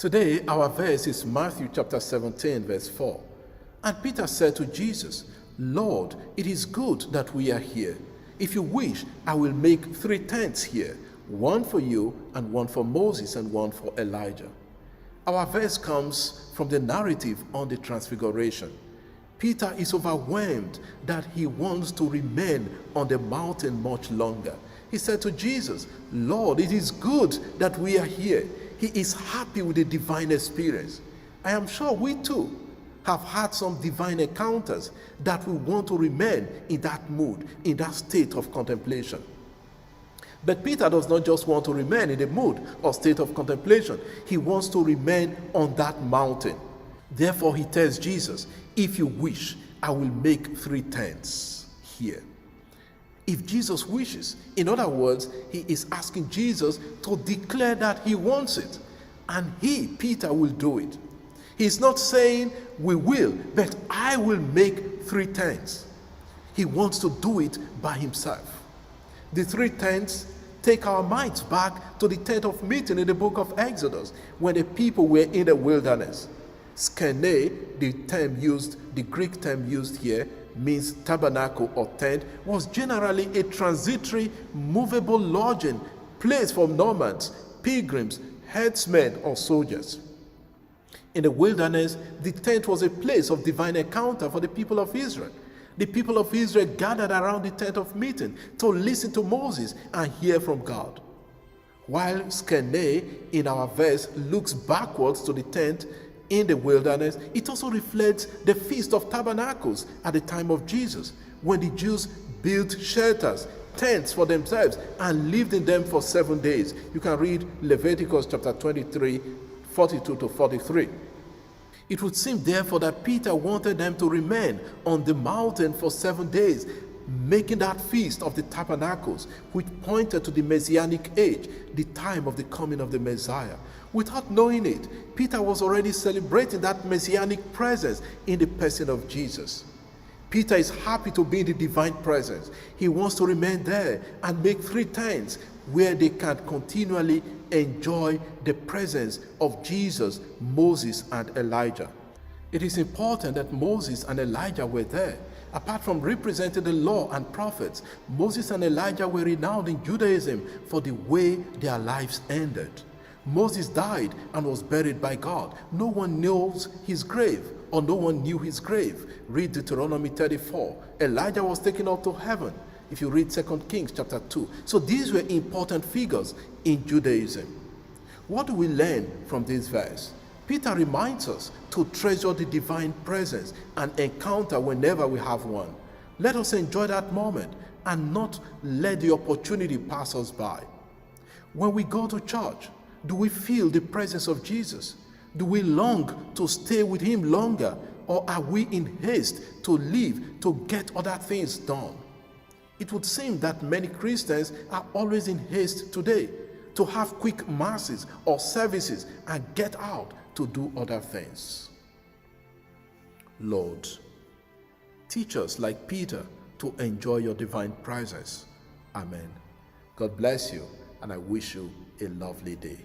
Today, our verse is Matthew chapter 17, verse 4. And Peter said to Jesus, Lord, it is good that we are here. If you wish, I will make 3 tents here, one for you, and one for Moses, and one for Elijah. Our verse comes from the narrative on the Transfiguration. Peter is overwhelmed that he wants to remain on the mountain much longer. He said to Jesus, Lord, it is good that we are here. He is happy with the divine experience. I am sure we too have had some divine encounters that we want to remain in that mood, in that state of contemplation. But Peter does not just want to remain in the mood or state of contemplation. He wants to remain on that mountain. Therefore, he tells Jesus, if you wish, I will make 3 tents here. If Jesus wishes, in other words, he is asking Jesus to declare that he wants it. And he, Peter, will do it. He's not saying we will, but I will make 3 tents. He wants to do it by himself. The 3 tents take our minds back to the tent of meeting in the book of Exodus, when the people were in the wilderness. Skene, the Greek term used here, means tabernacle or tent, was generally a transitory, movable lodging place for nomads, pilgrims, herdsmen, or soldiers. In the wilderness, the tent was a place of divine encounter for the people of Israel. The people of Israel gathered around the tent of meeting to listen to Moses and hear from God. While Skene in our verse looks backwards to the tent in the wilderness, it also reflects the Feast of Tabernacles at the time of Jesus, when the Jews built shelters, tents for themselves, and lived in them for 7 days. You can read Leviticus chapter 23, 42 to 43. It would seem therefore that Peter wanted them to remain on the mountain for 7 days, making that Feast of the Tabernacles, which pointed to the Messianic age, the time of the coming of the Messiah. Without knowing it, Peter was already celebrating that Messianic presence in the person of Jesus. Peter is happy to be in the divine presence. He wants to remain there and make 3 tents where they can continually enjoy the presence of Jesus, Moses, and Elijah. It is important that Moses and Elijah were there. Apart from representing the law and prophets, Moses and Elijah were renowned in Judaism for the way their lives ended. Moses died and was buried by God. No one knows his grave, or no one knew his grave. Read Deuteronomy 34. Elijah was taken up to heaven, if you read 2 Kings chapter 2. So these were important figures in Judaism. What do we learn from this verse? Peter reminds us to treasure the divine presence and encounter whenever we have one. Let us enjoy that moment and not let the opportunity pass us by. When we go to church, do we feel the presence of Jesus? Do we long to stay with him longer, or are we in haste to leave to get other things done? It would seem that many Christians are always in haste today to have quick masses or services and get out to do other things. Lord, teach us like Peter to enjoy your divine presence. Amen. God bless you, and I wish you a lovely day.